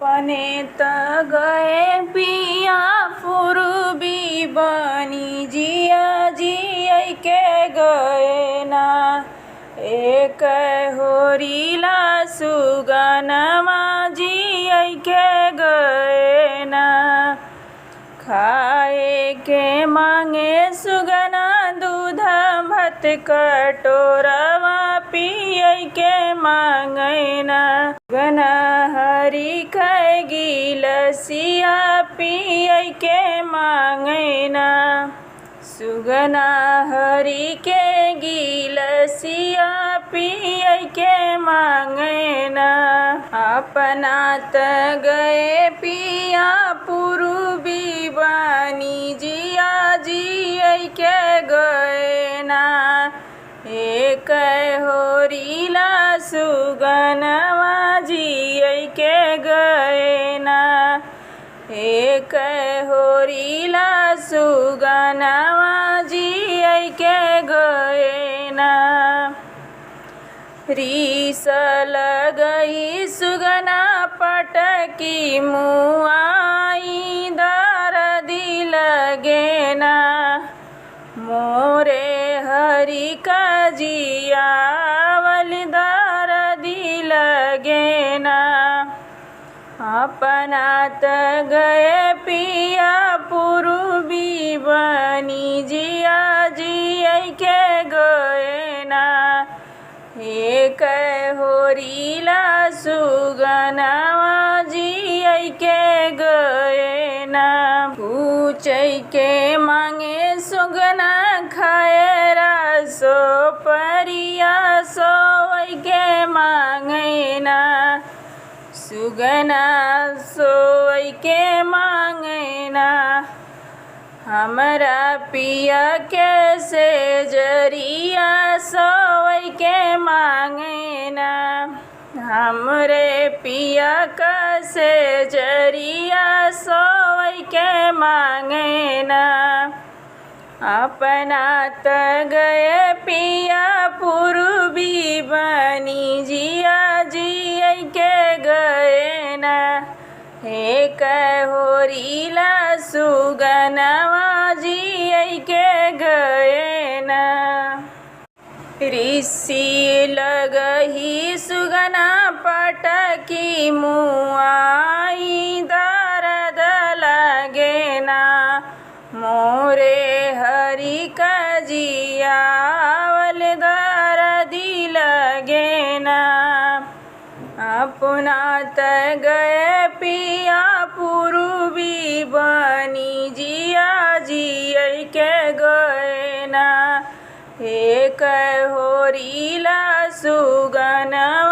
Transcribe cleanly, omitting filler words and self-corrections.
पने त गए पिया पूर्वी बनी जिया जिया के गए ना। एक होरीला सुगनमा जिया के गए ना। खाए के मांगे सुगना दूध भात कटोरवा पिए के मांगे ना। सुगना हरी खाए गिलसिया पिए के मांगे ना। सुगना हरी के गिलसिया पिए के मांगे ना। अपना त गए पिया पूर्वी बनी जिया जिया के गए ना। एक होरीला सुगनवा जिया के गए ना। एक होरीला सुगनवा जिया के गए ना। रीस लगई सुगना पटकी मुआई दर्दी लगे ना। मोरे हरी का जियावल दर्दी लगे ना। अपना त गए पिया पूर्वी बनी जिया जिया के गए ना। एक होरीला सुगनवा जिया के गए ना। पूछे के मांगे सुगना खाए रसो परिया सोई के मांगे ना। सुगना सोई के मांगे ना। हमरा पिया के से जरिया सोई के मांगे ना। हमरे पिया का से जरिया सोई के मांगे ना। अपना त गए पिया पूर्वी बनी जिया जिया के गए ना। एक होरीला सुगनवा जिया के गए ना। ऋषि लगही सुगना पटकी मुआई दर्द लगे ना। मोरे हरी का जियावल दर्दी लगे ना। अपना त गए पिया पूर्वी बनी जिया जिया के गए ना। एक होरीला सुगनवा